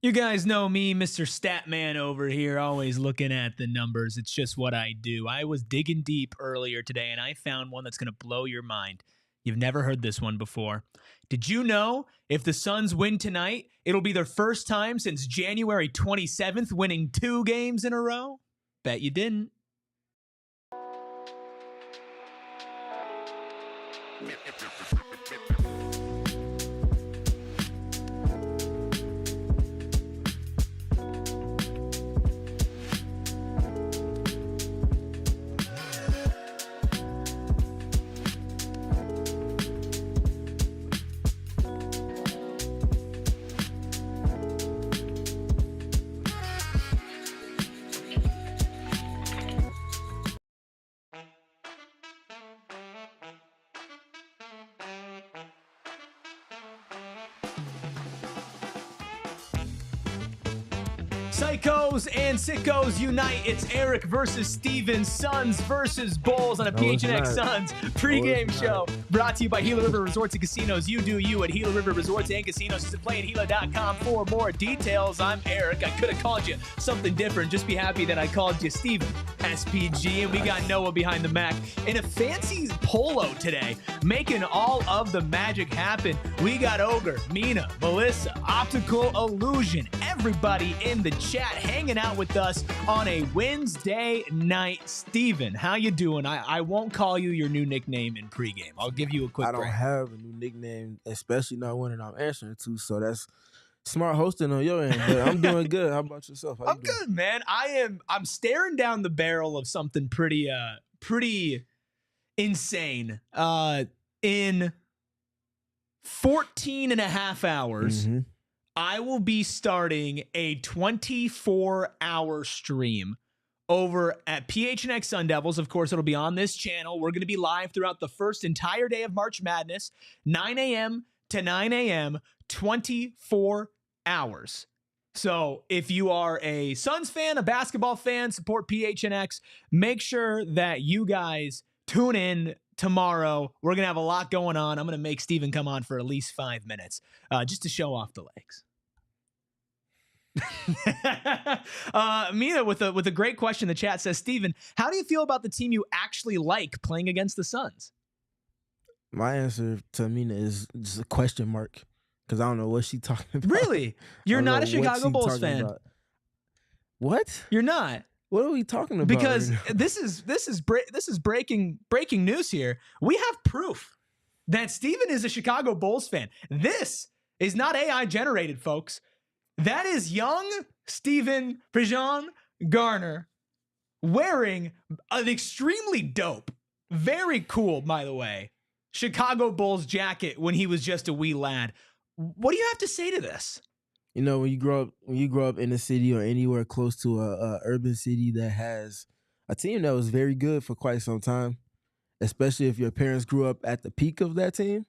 You guys know me, Mr. Statman over here, always looking at the numbers. It's just what I do. I was digging deep earlier today, and I found one that's going to blow your mind. You've never heard this one before. Did you know if the Suns win tonight, it'll be their first time since January 27th winning 2 games in a row? Bet you didn't. Psychos and sickos unite. It's Eric versus Steven, Suns versus Bulls on a PHNX Suns pregame show. Brought to you by Gila River Resorts and Casinos. You do you at Gila River Resorts and Casinos. Visit playatgila.com for more details. I'm Eric. I could have called you something different. Just be happy that I called you Steven, SPG. And we got Noah behind the Mac in a fancy polo today, making all of the magic happen. We got Ogre, Mina, Melissa, Optical Illusion, everybody in the chat hanging out with us on a Wednesday night. Steven, how you doing? I won't call you your new nickname in pregame. I'll give you a quick break. I don't have a new nickname, especially not one that I'm answering to, so that's smart hosting on your end, but I'm doing good. How about yourself? How I'm good, man. I'm staring down the barrel of something pretty insane. In 14 and a half hours, I will be starting a 24-hour stream over at PHNX Sun Devils. Of course, it'll be on this channel. We're going to be live throughout the first entire day of March Madness, 9 a.m. to 9 a.m., 24 hours. So if you are a Suns fan, a basketball fan, support PHNX, make sure that you guys tune in tomorrow. We're going to have a lot going on. I'm going to make Steven come on for at least 5 minutes just to show off the legs. Mina with a great question. The chat says, Steven, how do you feel about the team you actually like playing against the Suns? My answer to Mina is just a question mark because I don't know what she's talking about. Really? You're not a Chicago Bulls fan? About. What? You're not? What are we talking about? Because right this is breaking news here. We have proof that Steven is a Chicago Bulls fan. This is not AI generated, folks. That is young Steven Prejean Garner wearing an extremely dope, very cool, by the way, Chicago Bulls jacket when he was just a wee lad. What do you have to say to this? You know, when you grow up in a city or anywhere close to a urban city that has a team that was very good for quite some time, especially if your parents grew up at the peak of that team,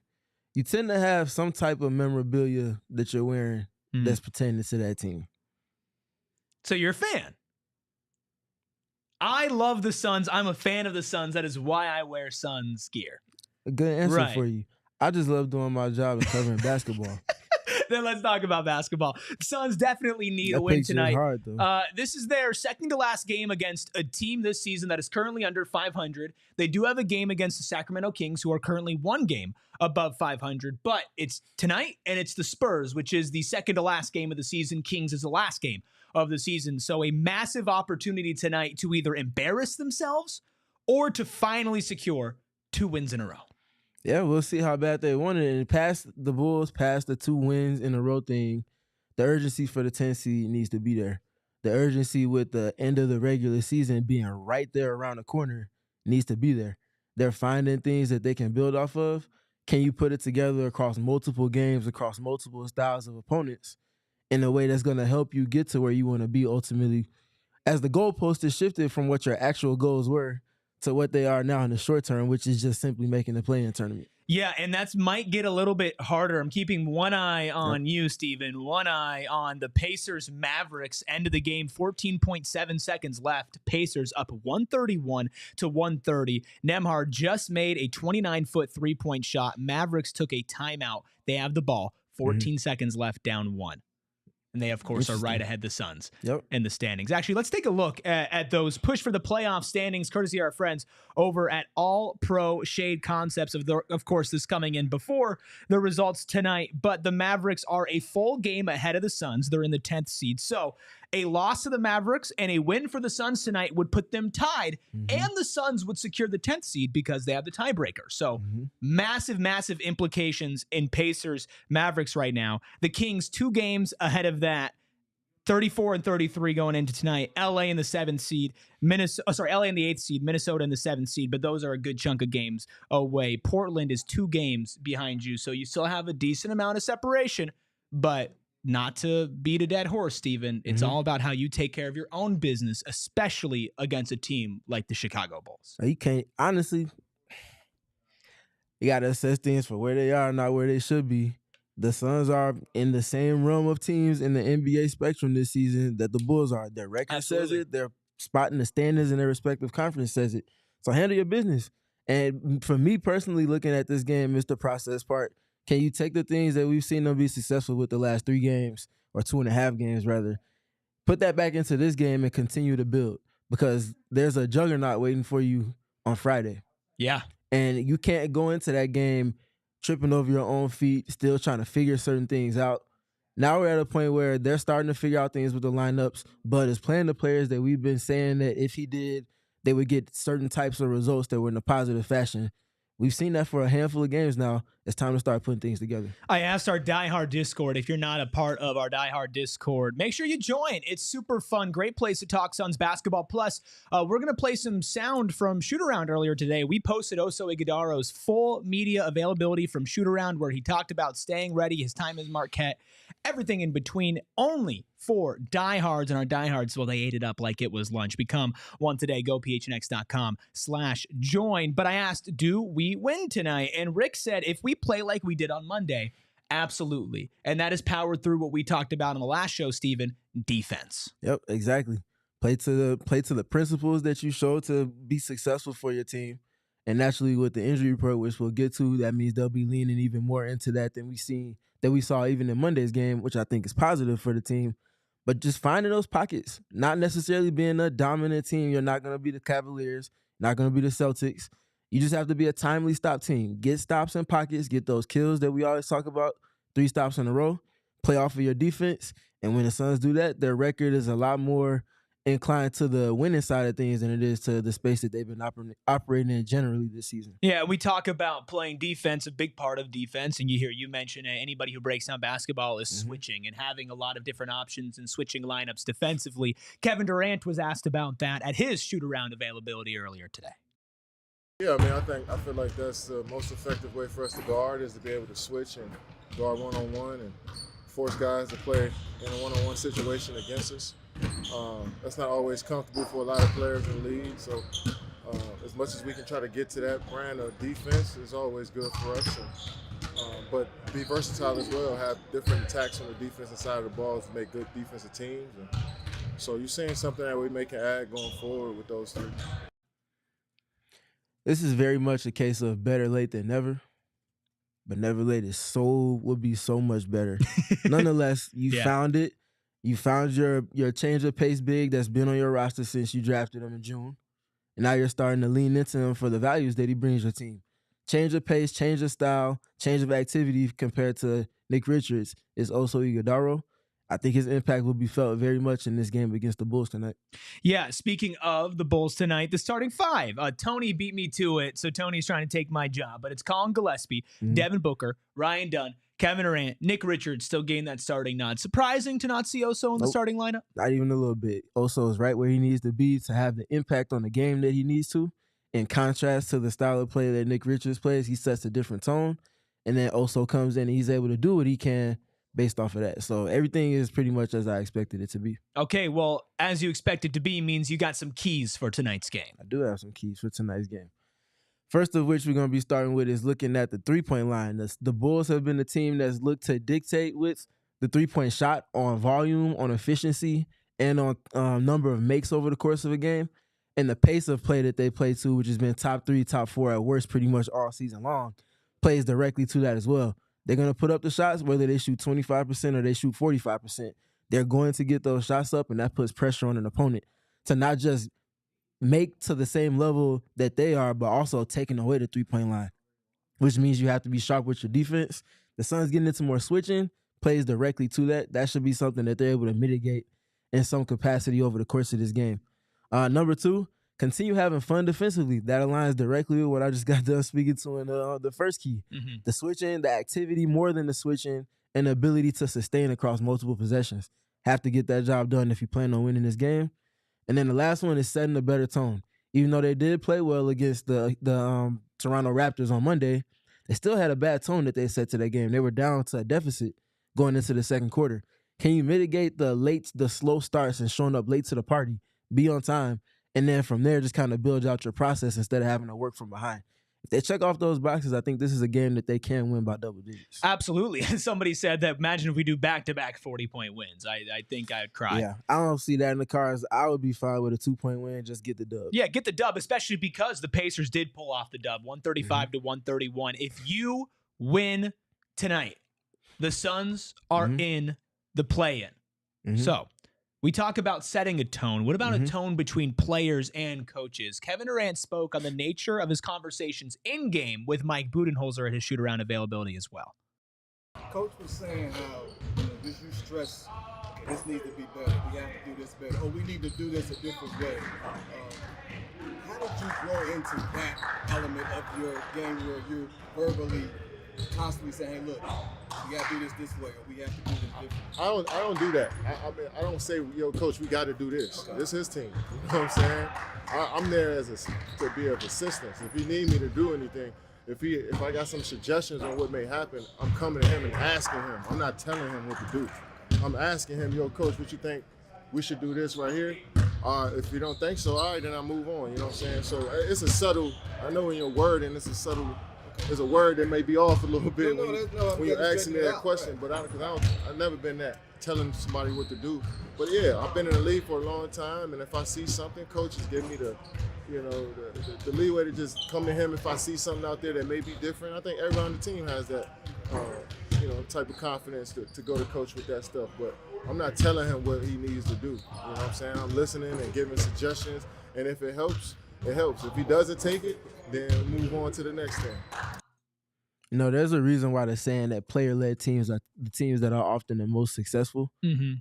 you tend to have some type of memorabilia that you're wearing that's pertaining to that team. So you're a fan. I love the Suns. I'm a fan of the Suns. That is why I wear Suns gear. A good answer for you. I just love doing my job and covering basketball. Then let's talk about basketball. Suns definitely need a win tonight. Hard, this is their second to last game against a team this season that is currently under 500. They do have a game against the Sacramento Kings, who are currently 1 game above 500, but it's tonight and it's the Spurs, which is the second to last game of the season. Kings is the last game of the season. So a massive opportunity tonight to either embarrass themselves or to finally secure 2 wins in a row. Yeah, we'll see how bad they want it. And past the Bulls, past the 2 wins in a row thing, the urgency for the 10 seed needs to be there. The urgency with the end of the regular season being right there around the corner needs to be there. They're finding things that they can build off of. Can you put it together across multiple games, across multiple styles of opponents in a way that's going to help you get to where you want to be ultimately? As the goalpost is shifted from what your actual goals were to what they are now in the short term, which is just simply making the play-in tournament. Yeah, and that's might get a little bit harder. I'm keeping one eye on you, Steven, one eye on the Pacers Mavericks. End of the game, 14.7 seconds left. Pacers up 131 to 130. Nembhard just made a 29-foot three-point shot. Mavericks took a timeout. They have the ball. 14 seconds left, down 1. And they, of course, are right ahead the Suns in the standings. Actually, let's take a look at those push for the playoff standings, courtesy of our friends over at All Pro Shade Concepts. Of course, this coming in before the results tonight. But the Mavericks are a full game ahead of the Suns. They're in the 10th seed. So a loss to the Mavericks and a win for the Suns tonight would put them tied. And the Suns would secure the 10th seed because they have the tiebreaker. So massive, massive implications in Pacers Mavericks right now. The Kings 2 games ahead of that, 34 and 33 going into tonight. LA in the 7th seed, LA in the 8th seed, Minnesota in the 7th seed, but those are a good chunk of games away. Portland is 2 games behind you, so you still have a decent amount of separation, but not to beat a dead horse, Steven. It's all about how you take care of your own business, especially against a team like the Chicago Bulls. You can't, honestly, you got to assess things for where they are, not where they should be. The Suns are in the same realm of teams in the NBA spectrum this season that the Bulls are. Their record says it. Their spot in the standings in their respective conference says it. So handle your business. And for me personally, looking at this game is the process part. Can you take the things that we've seen them be successful with the last 3 games, or 2.5 games rather, put that back into this game and continue to build? Because there's a juggernaut waiting for you on Friday. Yeah. And you can't go into that game tripping over your own feet, still trying to figure certain things out. Now we're at a point where they're starting to figure out things with the lineups, but is playing the players that we've been saying that if he did, they would get certain types of results that were in a positive fashion. We've seen that for a handful of games now. It's time to start putting things together. I asked our Die Hard Discord, if you're not a part of our Die Hard Discord, make sure you join. It's super fun. Great place to talk Suns basketball. Plus, we're going to play some sound from Shoot-Around earlier today. We posted Oso Iguodaro's full media availability from Shoot-Around, where he talked about staying ready, his time as Marquette, everything in between, only for diehards, and our diehards, well, they ate it up like it was lunch. Become one today. Go phnx.com/join. But I asked, do we win tonight? And Rick said, if we play like we did on Monday, absolutely. And that is powered through what we talked about on the last show, Steven, defense. Yep, exactly. Play to the principles that you showed to be successful for your team. And naturally, with the injury report, which we'll get to, that means they'll be leaning even more into that than we saw even in Monday's game, which I think is positive for the team. But just finding those pockets, not necessarily being a dominant team. You're not going to be the Cavaliers, not going to be the Celtics. You just have to be a timely stop team. Get stops in pockets, get those kills that we always talk about, 3 stops in a row, play off of your defense. And when the Suns do that, their record is a lot more inclined to the winning side of things than it is to the space that they've been operating in generally this season. Yeah, we talk about playing defense, a big part of defense, and you mention anybody who breaks down basketball is switching and having a lot of different options and switching lineups defensively. Kevin Durant was asked about that at his shoot-around availability earlier today. Yeah, I feel like that's the most effective way for us to guard, is to be able to switch and guard one-on-one and force guys to play in a one-on-one situation against us. That's not always comfortable for a lot of players in the league. So as much as we can try to get to that brand of defense is always good for us. But be versatile as well, have different attacks on the defensive side of the ball to make good defensive teams. And so you're seeing something that we may can add going forward with those 3. This is very much a case of better late than never. But never late would be so much better. Nonetheless, you found it. You found your change of pace big that's been on your roster since you drafted him in June. And now you're starting to lean into him for the values that he brings your team. Change of pace, change of style, change of activity compared to Nick Richards is Oso Iguodaro. I think his impact will be felt very much in this game against the Bulls tonight. Yeah, speaking of the Bulls tonight, the starting 5. Tony beat me to it, so Tony's trying to take my job. But it's Colin Gillespie, Devin Booker, Ryan Dunn, Kevin Durant, Nick Richards still getting that starting nod. Surprising to not see Oso in the starting lineup? Not even a little bit. Oso is right where he needs to be to have the impact on the game that he needs to. In contrast to the style of play that Nick Richards plays, he sets a different tone. And then Oso comes in and he's able to do what he can based off of that. So everything is pretty much as I expected it to be. Okay, well, as you expect it to be means you got some keys for tonight's game. I do have some keys for tonight's game. First of which we're going to be starting with is looking at the three-point line. The Bulls have been the team that's looked to dictate with the three-point shot on volume, on efficiency, and on number of makes over the course of a game. And the pace of play that they play to, which has been top 3, top 4 at worst pretty much all season long, plays directly to that as well. They're going to put up the shots, whether they shoot 25% or they shoot 45%. they're going to get those shots up, and that puts pressure on an opponent to not just make to the same level that they are, but also taking away the three-point line, which means you have to be sharp with your defense. The Suns getting into more switching plays directly to that. That should be something that they're able to mitigate in some capacity over the course of this game. Number 2, continue having fun defensively. That aligns directly with what I just got done speaking to in the first key. Mm-hmm. The switching, the activity more than the switching, and the ability to sustain across multiple possessions. Have to get that job done if you plan on winning this game. And then the last one is setting a better tone. Even though they did play well against the Toronto Raptors on Monday, they still had a bad tone that they set to that game. They were down to a deficit going into the second quarter. Can you mitigate the slow starts and showing up late to the party, be on time, and then from there just kind of build out your process instead of having to work from behind? If they check off those boxes, I think this is a game that they can win by double digits. Absolutely. Somebody said that imagine if we do back-to-back 40-point wins. I think I'd cry. Yeah, I don't see that in the cards. I would be fine with a 2-point win. Just get the dub. Yeah, get the dub, especially because the Pacers did pull off the dub, 135 to 131. If you win tonight, the Suns are in the play-in. So we talk about setting a tone. What about a tone between players and coaches? Kevin Durant spoke on the nature of his conversations in-game with Mike Budenholzer at his shoot-around availability as well. Coach was saying how this you stress, this needs to be better. We have to do this better. Or we need to do this a different way. How did you grow into that element of your game where you're verbally constantly saying, hey, look, we got to do this way, or we have to do this different? I don't do that. I mean, I don't say, yo, coach, we got to do this. Okay. This is his team. You know what I'm saying? I'm there to be of assistance. If he need me to do anything, if I got some suggestions on what may happen, I'm coming to him and asking him. I'm not telling him what to do. I'm asking him, yo, coach, what you think? We should do this right here. If you don't think so, all right, then I move on. You know what I'm saying? So it's a subtle. I know in your word, and it's a subtle. There's a word that may be off a little bit when you're asking me that question, but I've never been that telling somebody what to do. But yeah, I've been in the league for a long time, and if I see something, coaches give me the leeway to just come to him if I see something out there that may be different. I think everyone on the team has that, type of confidence to go to coach with that stuff. But I'm not telling him what he needs to do. You know what I'm saying? I'm listening and giving suggestions, and if it helps, it helps. If he doesn't take it, then move on to the next thing. There's a reason why they're saying that player-led teams are the teams that are often the most successful,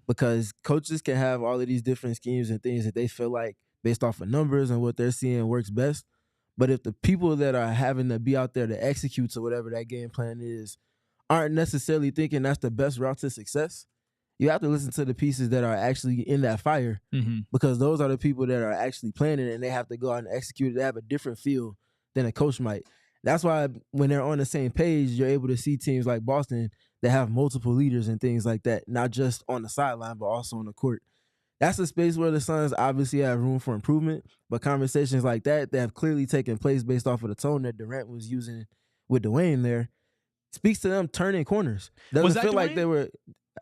because coaches can have all of these different schemes and things that they feel like, based off of numbers and what they're seeing, works best. But if the people that are having to be out there to execute to whatever that game plan is aren't necessarily thinking that's the best route to success, you have to listen to the pieces that are actually in that fire, because those are the people that are actually planning it, and they have to go out and execute it. They have a different feel than a coach might. That's why when they're on the same page, you're able to see teams like Boston that have multiple leaders and things like that, not just on the sideline, but also on the court. That's a space where the Suns obviously have room for improvement, but conversations like that have clearly taken place based off of the tone that Durant was using with Dwayne there, speaks to them turning corners. Doesn't feel like they were.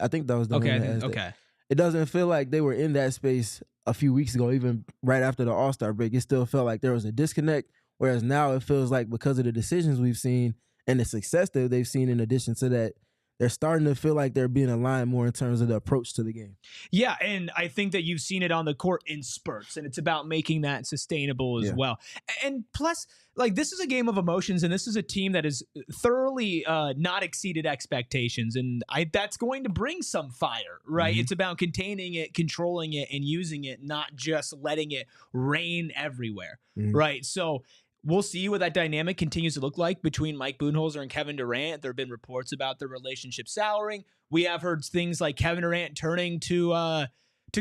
I think that was Dwayne. Okay. It doesn't feel like they were in that space a few weeks ago, even right after the All-Star break. It still felt like there was a disconnect. Whereas now it feels like because of the decisions we've seen and the success that they've seen in addition to that, they're starting to feel like they're being aligned more in terms of the approach to the game. Yeah, and I think that you've seen it on the court in spurts, and it's about making that sustainable as well. And plus, this is a game of emotions, and this is a team that has thoroughly not exceeded expectations, and that's going to bring some fire, right? It's about containing it, controlling it, and using it, not just letting it rain everywhere, right? So we'll see what that dynamic continues to look like between Mike Budenholzer and Kevin Durant. There have been reports about the relationship souring. We have heard things like Kevin Durant turning to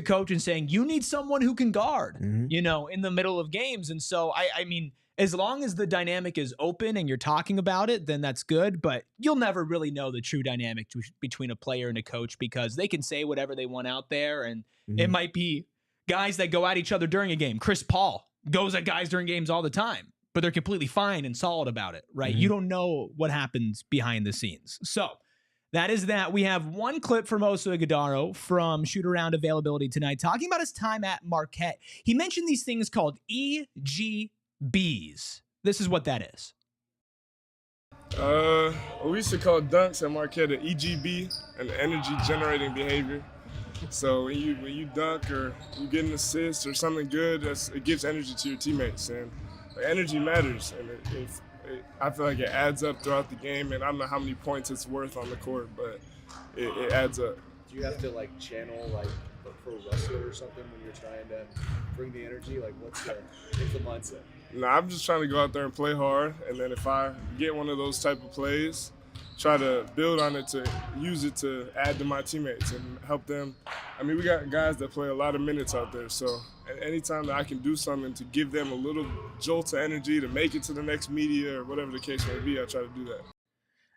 coach and saying, you need someone who can guard, in the middle of games. And so, I mean, as long as the dynamic is open and you're talking about it, then that's good. But you'll never really know the true dynamic between a player and a coach, because they can say whatever they want out there. And it might be guys that go at each other during a game. Chris Paul goes at guys during games all the time, but they're completely fine and solid about it, right? You don't know what happens behind the scenes. So that is that. We have one clip from Oso Ighodaro from shoot-around availability tonight, talking about his time at Marquette. He mentioned these things called EGBs. This is what that is. We used to call dunks at Marquette an EGB, an energy-generating behavior. So when you dunk or you get an assist or something good, it gives energy to your teammates, and energy matters. And I feel like it adds up throughout the game. And I don't know how many points it's worth on the court, but it adds up. Do you have to like channel like a pro wrestler or something when you're trying to bring the energy? Like what's the mindset? No, I'm just trying to go out there and play hard, and then if I get one of those type of plays, try to build on it to use it to add to my teammates and help them. I mean, we got guys that play a lot of minutes out there, so anytime that I can do something to give them a little jolt of energy to make it to the next media or whatever the case may be, I try to do that.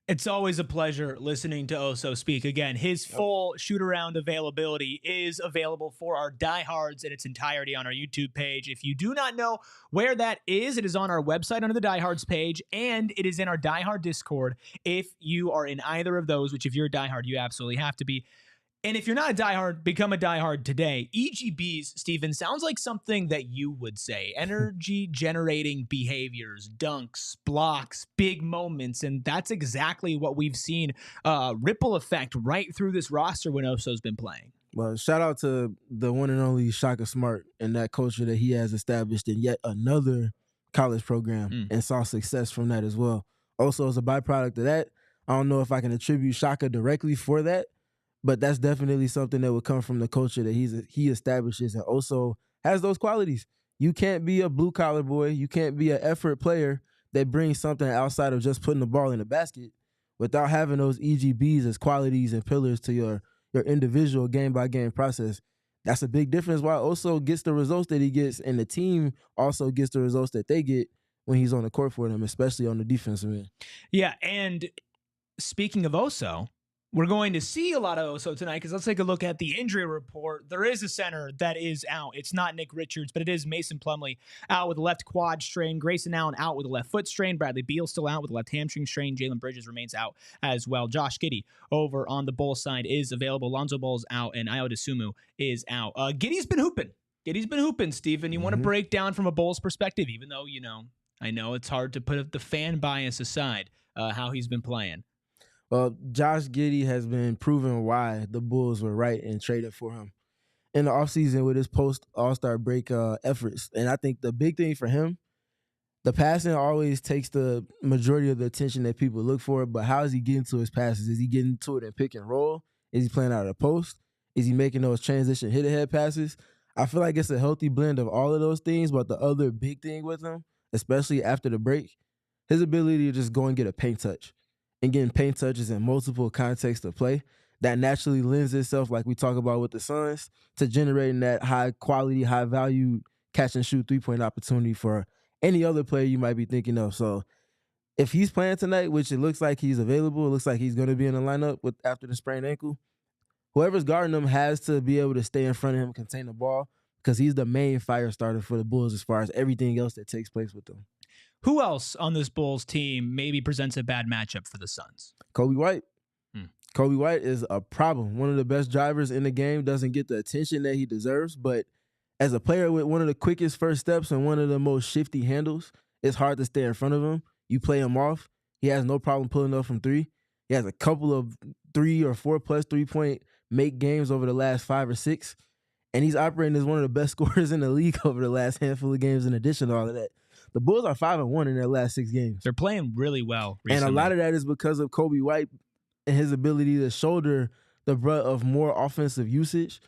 It's always a pleasure listening to Oso speak. Again, his full shoot-around availability is available for our diehards in its entirety on our YouTube page. If you do not know where that is, it is on our website under the diehards page, and it is in our diehard Discord. If you are in either of those, which if you're a diehard, you absolutely have to be. And if you're not a diehard, become a diehard today. EGBs, Steven, sounds like something that you would say. Energy-generating behaviors, dunks, blocks, big moments, and that's exactly what we've seen ripple effect right through this roster when Oso's been playing. Well, shout out to the one and only Shaka Smart and that culture that he has established in yet another college program and saw success from that as well. Also, as a byproduct of that, I don't know if I can attribute Shaka directly for that, but that's definitely something that would come from the culture that he establishes and also has those qualities. You can't be a blue-collar boy. You can't be an effort player that brings something outside of just putting the ball in the basket without having those EGBs as qualities and pillars to your individual game-by-game process. That's a big difference why Oso gets the results that he gets, and the team also gets the results that they get when he's on the court for them, especially on the defensive end. Yeah, and speaking of Oso, we're going to see a lot of Oso tonight because let's take a look at the injury report. There is a center that is out. It's not Nick Richards, but it is Mason Plumlee out with a left quad strain. Grayson Allen out with a left foot strain. Bradley Beal still out with a left hamstring strain. Jalen Bridges remains out as well. Josh Giddey over on the Bulls side is available. Lonzo Ball's out, and Ayo Dosunmu is out. Giddey's been hooping. Giddey's been hooping, Steven. You want to break down from a Bulls perspective, even though, I know it's hard to put the fan bias aside, how he's been playing. Well, Josh Giddey has been proven why the Bulls were right in trading for him in the offseason with his post-All-Star break efforts. And I think the big thing for him, the passing always takes the majority of the attention that people look for, but how is he getting to his passes? Is he getting to it in pick and roll? Is he playing out of the post? Is he making those transition hit-ahead passes? I feel like it's a healthy blend of all of those things, but the other big thing with him, especially after the break, his ability to just go and get a paint touch. And getting paint touches in multiple contexts of play, that naturally lends itself, like we talk about with the Suns, to generating that high-quality, high-value catch-and-shoot three-point opportunity for any other player you might be thinking of. So if he's playing tonight, which it looks like he's available, it looks like he's going to be in the lineup after the sprained ankle, whoever's guarding him has to be able to stay in front of him and contain the ball because he's the main fire starter for the Bulls as far as everything else that takes place with them. Who else on this Bulls team maybe presents a bad matchup for the Suns? Kobe White. Kobe White is a problem. One of the best drivers in the game, doesn't get the attention that he deserves, but as a player with one of the quickest first steps and one of the most shifty handles, it's hard to stay in front of him. You play him off. He has no problem pulling up from three. He has a couple of 3 or 4+ 3-point make games over the last 5 or 6, and he's operating as one of the best scorers in the league over the last handful of games in addition to all of that. The Bulls are 5-1 in their last 6 games. They're playing really well recently. And a lot of that is because of Kobe White and his ability to shoulder the brunt of more offensive usage.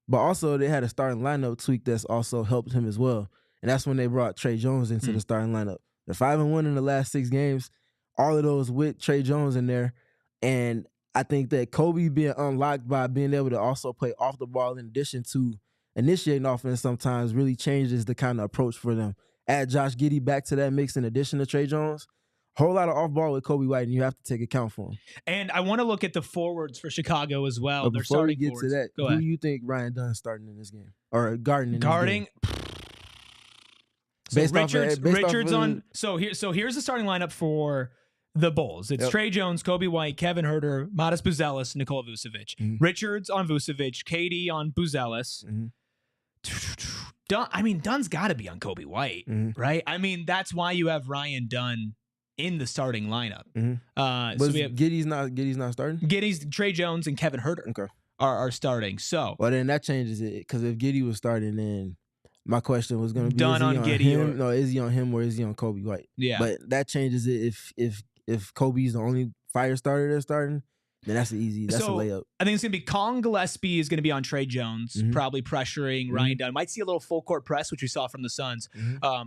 But also they had a starting lineup tweak that's also helped him as well. And that's when they brought Trey Jones into the starting lineup. They're 5-1 in the last 6 games. All of those with Trey Jones in there. And I think that Kobe being unlocked by being able to also play off the ball in addition to initiating offense sometimes really changes the kind of approach for them. Add Josh Giddey back to that mix in addition to Trey Jones. Whole lot of off ball with Kobe White, and you have to take account for him. And I want to look at the forwards for Chicago as well. But They're before we starting get forwards. to that, Go who ahead. do you think Ryan Dunn's starting in this game? Or guarding in this game? So Based off of- based Richards off of- on. So here's the starting lineup for the Bulls. It's Trey Jones, Kobe White, Kevin Huerter, Matas Buzelis, Nikola Vucevic. Richards on Vucevic, KD on Buzelis. Dunn's got to be on Kobe White, right? I mean, that's why you have Ryan Dunn in the starting lineup. So we have Giddey's not starting? Giddey's, Trey Jones, and Kevin Huerter are starting. So, well, then that changes it, because if Giddey was starting, then my question was going to be, Done on Giddey no, is he on him or is he on Kobe White? Yeah. But that changes it if Kobe's the only fire starter that's starting, then that's that's a layup. I think it's going to be Colin Gillespie is going to be on Trey Jones, probably pressuring Ryan Dunn. Might see a little full court press, which we saw from the Suns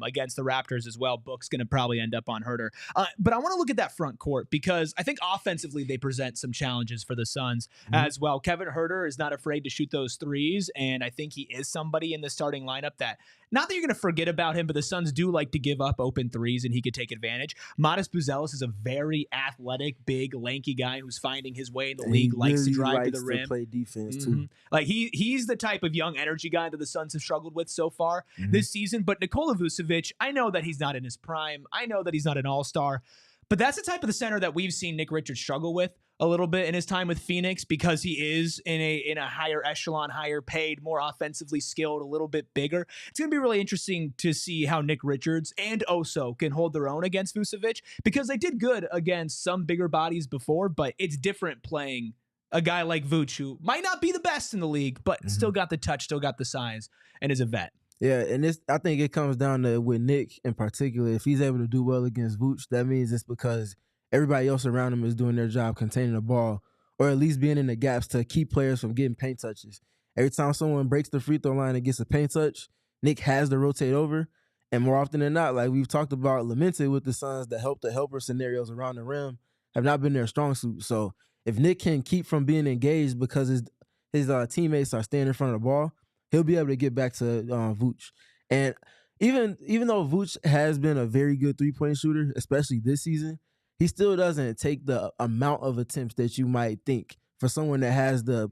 against the Raptors as well. Book's going to probably end up on Herter. But I want to look at that front court, because I think offensively they present some challenges for the Suns as well. Kevin Herter is not afraid to shoot those threes, and I think he is somebody in the starting lineup that, not that you're going to forget about him, but the Suns do like to give up open threes, and he could take advantage. Modest Buzelis is a very athletic, big, lanky guy who's finding his way in the league, likes to drive to the rim. To play defense too. Like he's the type of young energy guy that the Suns have struggled with so far this season. But Nikola Vucevic, I know that he's not in his prime. I know that he's not an all-star. But that's the type of the center that we've seen Nick Richards struggle with a little bit in his time with Phoenix, because he is in a higher echelon, higher paid, more offensively skilled, a little bit bigger. It's going to be really interesting to see how Nick Richards and Oso can hold their own against Vucevic, because they did good against some bigger bodies before, but it's different playing a guy like Vooch, who might not be the best in the league, but still got the touch, still got the size, and is a vet. Yeah, and I think it comes down to, with Nick in particular, if he's able to do well against Vooch, that means it's because everybody else around him is doing their job containing the ball, or at least being in the gaps to keep players from getting paint touches. Every time someone breaks the free throw line and gets a paint touch, Nick has to rotate over, and more often than not, like we've talked about lamented with the Suns, the helper scenarios around the rim have not been their strong suit. So if Nick can keep from being engaged because his teammates are staying in front of the ball, he'll be able to get back to Vooch. And even though Vooch has been a very good three-point shooter, especially this season, he still doesn't take the amount of attempts that you might think for someone that has the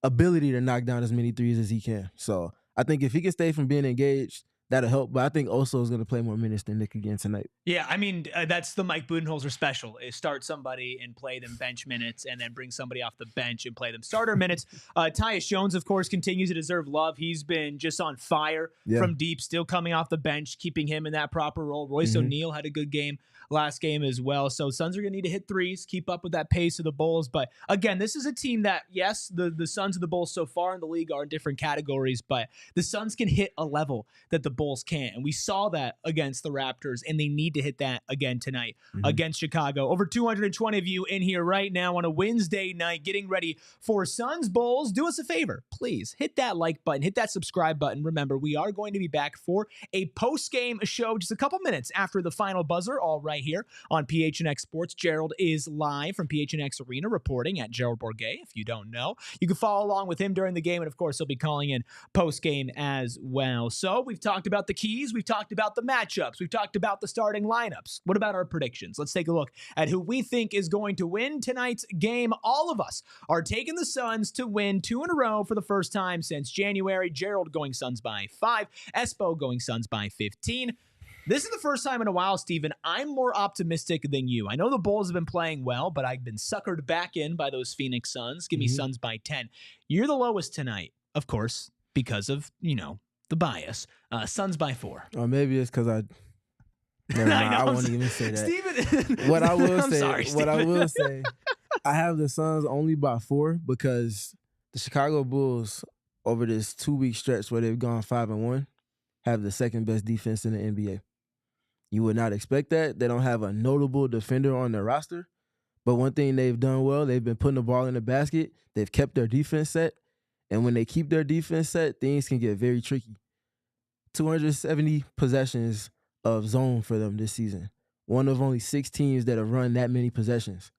ability to knock down as many threes as he can. So I think if he can stay from being engaged, that'll help. But I think Oso is going to play more minutes than Nick again tonight. Yeah, I mean, that's the Mike Budenholzer special, is start somebody and play them bench minutes, and then bring somebody off the bench and play them starter minutes. Tyus Jones, of course, continues to deserve love. He's been just on fire from deep, still coming off the bench, keeping him in that proper role. Royce O'Neal had a good game last game as well. So Suns are going to need to hit threes, keep up with that pace of the Bulls. But again, this is a team that, yes, the Suns and the Bulls so far in the league are in different categories, but the Suns can hit a level that the Bulls can't. And we saw that against the Raptors, and they need to hit that again tonight against Chicago. Over 220 of you in here right now on a Wednesday night getting ready for Suns Bulls. Do us a favor, please. Hit that like button, hit that subscribe button. Remember, we are going to be back for a post-game show just a couple minutes after the final buzzer, all right here on PHNX Sports. Gerald is live from PHNX Arena reporting at Gerald Bourget. If you don't know, you can follow along with him during the game, and of course, he'll be calling in post-game as well. So we've talked about the keys, we've talked about the matchups, we've talked about the starting lineups. What about our predictions? Let's take a look at who we think is going to win tonight's game. All of us are taking the Suns to win 2 in a row for the first time since January. Gerald going Suns by 5, Espo going Suns by 15. This is the first time in a while, Steven, I'm more optimistic than you. I know the Bulls have been playing well, but I've been suckered back in by those Phoenix Suns. Give me Suns by 10. You're the lowest tonight, of course, because of, the bias. Suns by 4. Or maybe it's because I won't even say that. Steven. What I will I'm say, sorry, I have the Suns only by 4 because the Chicago Bulls, over this 2-week stretch where they've gone 5-1, have the second best defense in the NBA. You would not expect that. They don't have a notable defender on their roster. But one thing they've done well, they've been putting the ball in the basket. They've kept their defense set. And when they keep their defense set, things can get very tricky. 270 possessions of zone for them this season. One of only 6 teams that have run that many possessions.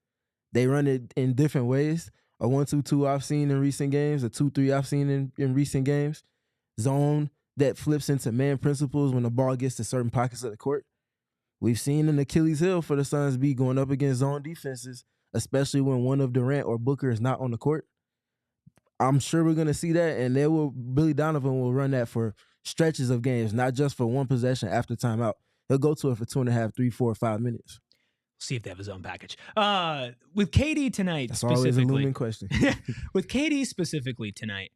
They run it in different ways. A 1-2-2 I've seen in recent games. A 2-3 I've seen in recent games. Zone that flips into man principles when the ball gets to certain pockets of the court. We've seen an Achilles heel for the Suns be going up against zone defenses, especially when one of Durant or Booker is not on the court. I'm sure we're going to see that, and Billy Donovan will run that for stretches of games, not just for one possession after timeout. He'll go to it for 2.5, 3, 4, 5 minutes. See if they have a zone package. With KD tonight, that's always a looming question. With KD specifically tonight,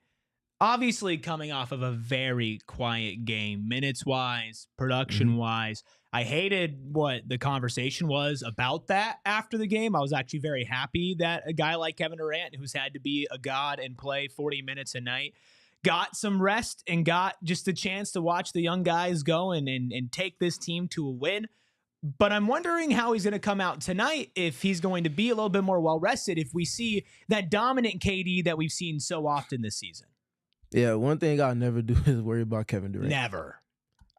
Obviously coming off of a very quiet game, minutes-wise, production-wise. I hated what the conversation was about that after the game. I was actually very happy that a guy like Kevin Durant, who's had to be a god and play 40 minutes a night, got some rest and got just a chance to watch the young guys go and take this team to a win. But I'm wondering how he's going to come out tonight, if he's going to be a little bit more well-rested, if we see that dominant KD that we've seen so often this season. Yeah, one thing I'll never do is worry about Kevin Durant. Never.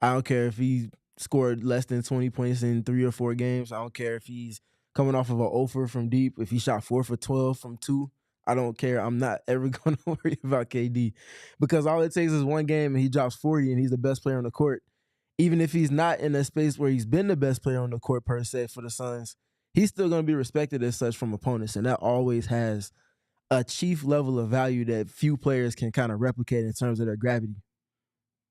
I don't care if he scored less than 20 points in 3 or 4 games. I don't care if he's coming off of an offer from deep, if he shot 4 for 12 from 2. I don't care. I'm not ever going to worry about KD because all it takes is one game and he drops 40 and he's the best player on the court. Even if he's not in a space where he's been the best player on the court per se for the Suns, he's still going to be respected as such from opponents, and that always has a chief level of value that few players can kind of replicate in terms of their gravity.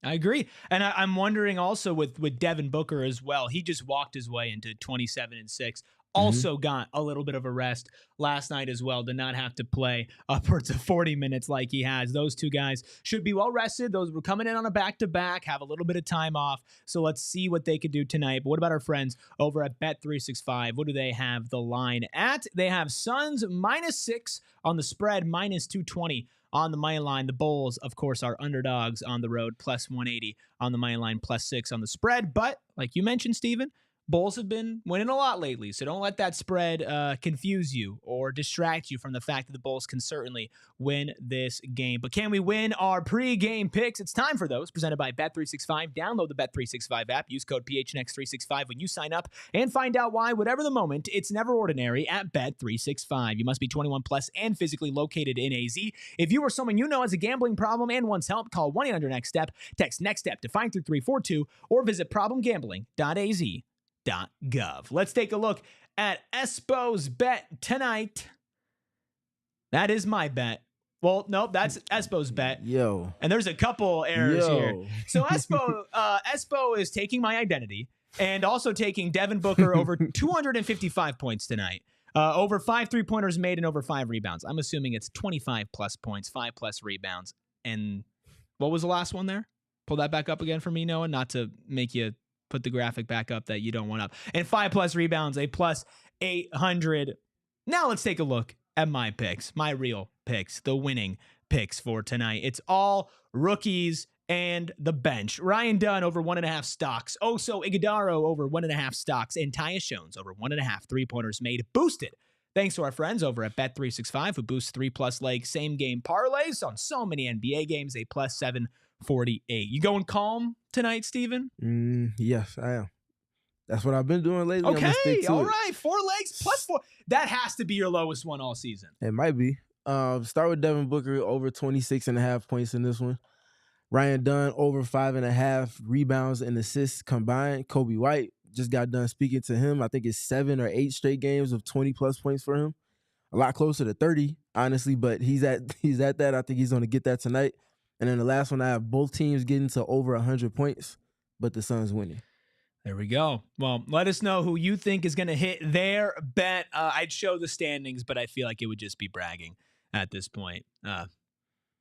I agree. And I'm wondering also with Devin Booker as well. He just walked his way into 27-6. Also got a little bit of a rest last night as well. Did not have to play upwards of 40 minutes like he has. Those two guys should be well rested. Those were coming in on a back-to-back, have a little bit of time off. So let's see what they could do tonight. But what about our friends over at Bet365? What do they have the line at? They have Suns -6 on the spread, -220 on the money line. The Bulls, of course, are underdogs on the road, +180 on the money line, +6 on the spread. But like you mentioned, Steven, Bulls have been winning a lot lately, so don't let that spread confuse you or distract you from the fact that the Bulls can certainly win this game. But can we win our pregame picks? It's time for those, presented by Bet365. Download the Bet365 app. Use code PHNX365 when you sign up and find out why, whatever the moment, it's never ordinary at Bet365. You must be 21 plus and physically located in AZ. If you or someone you know has a gambling problem and wants help, call 1-800-NEXT-STEP, text NEXT-STEP to 53342, or visit problemgambling.az.gov. Let's take a look at Espo's bet tonight. That is my bet. Well, no, that's Espo's bet. Yo. And there's a couple errors here. So Espo is taking my identity and also taking Devin Booker over 255 points tonight. Over 5 3-pointers made and over 5 rebounds. I'm assuming it's 25 plus points, 5 plus rebounds. And what was the last one there? Pull that back up again for me, Noah, not to make you put the graphic back up that you don't want up. And 5 plus rebounds, a +800. Now let's take a look at my picks, my real picks, the winning picks for tonight. It's all rookies and the bench. Ryan Dunn over 1.5 stocks. Oso Iguodala over 1.5 stocks. And Tyus Jones over 1.5 3-pointers made. Boosted. Thanks to our friends over at Bet365 who boost 3+ leg same game parlays on so many NBA games, a +748. You going calm tonight, Steven? Yes, I am. That's what I've been doing lately. Okay, all right. 4 legs +4. That has to be your lowest one all season. It might be. Start with Devin Booker over 26.5 points in this one. Ryan Dunn over 5.5 rebounds and assists combined. Kobe White, just got done speaking to him. I think it's 7 or 8 straight games of 20+ points for him. A lot closer to 30, honestly, but he's at that. I think he's going to get that tonight. And then the last one, I have both teams getting to over 100 points, but the Suns winning. There we go. Well, let us know who you think is going to hit their bet. I'd show the standings, but I feel like it would just be bragging at this point.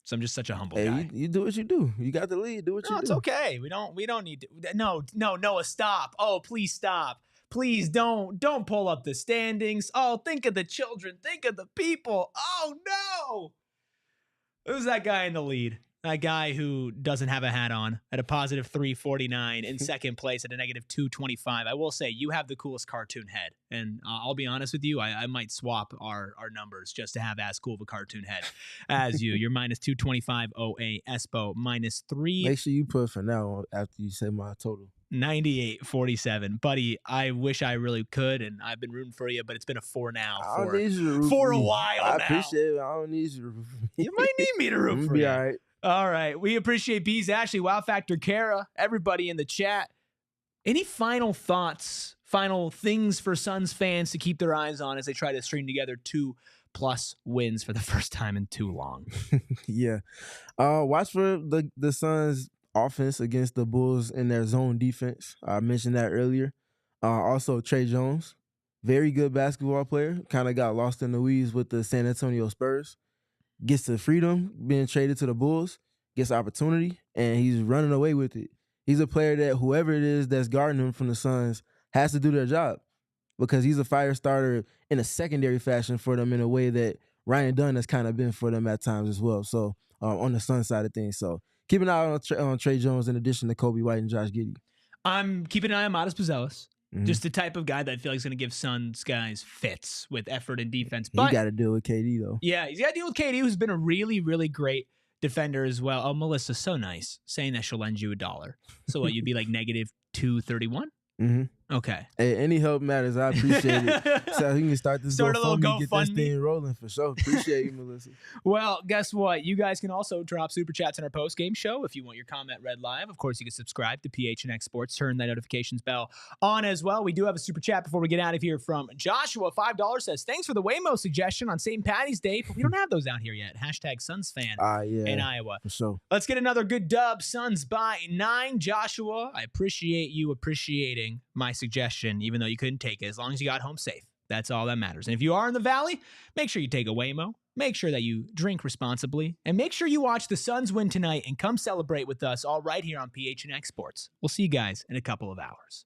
So I'm just such a humble guy. You do what you do. You got the lead. Do what you do. No, it's okay. We don't need to. No, Noah, stop. Oh, please stop. Please don't pull up the standings. Oh, think of the children. Think of the people. Oh, no. Who's that guy in the lead? That guy who doesn't have a hat on at a +349 in second place at a -225. I will say you have the coolest cartoon head. And I'll be honest with you, I might swap our numbers just to have as cool of a cartoon head as you. You're -225 OA Espo -3. Make sure you put for now after you say my total. 98-47. Buddy, I wish I really could, and I've been rooting for you, but it's been a 4 now I don't need you to root for for a me. while I now. appreciate it. I don't need you to root for me. You might need me to root for be you. all right. All right. We appreciate Bees, Ashley, Wow Factor, Kara, everybody in the chat. Any final thoughts, final things for Suns fans to keep their eyes on as they try to string together 2+ wins for the first time in too long? Yeah. Watch for the Suns offense against the Bulls in their zone defense. I mentioned that earlier. Also, Trey Jones, very good basketball player. Kind of got lost in the weeds with the San Antonio Spurs. Gets to freedom being traded to the Bulls. gets opportunity, and he's running away with it. He's a player that whoever it is that's guarding him from the Suns has to do their job because he's a fire starter in a secondary fashion for them in a way that Ryan Dunn has kind of been for them at times as well. So on the Suns side of things. So keep an eye on Trey Jones in addition to Kobe White and Josh Giddey. I'm keeping an eye on Modest Buzelis. Just the type of guy that I feel like is going to give Suns guys fits with effort and defense. But he got to deal with KD, though. Yeah, he's got to deal with KD, who's been a really, really great defender as well. Oh, Melissa's so nice, saying that she'll lend you $1. So what, you'd be like negative 231? Okay. Hey, any help matters. I appreciate it. So we can start this GoFundMe, get this thing rolling for sure. Appreciate you, Melissa. Well, guess what? You guys can also drop super chats in our post-game show if you want your comment read live. Of course, you can subscribe to PHNX Sports. Turn that notifications bell on as well. We do have a super chat before we get out of here from Joshua. $5 says, thanks for the Waymo suggestion on St. Patty's Day, but we don't have those out here yet. Hashtag Suns fan in Iowa. For sure. Let's get another good dub. Suns by 9. Joshua, I appreciate you appreciating my suggestion, even though you couldn't take it, as long as you got home safe. That's all that matters. And if you are in the Valley, make sure you take a Waymo, make sure that you drink responsibly, and make sure you watch the Suns win tonight and come celebrate with us all right here on PHNX Sports. We'll see you guys in a couple of hours.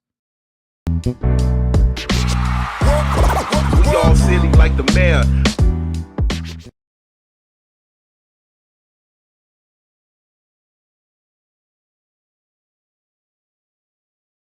We all silly like the mayor.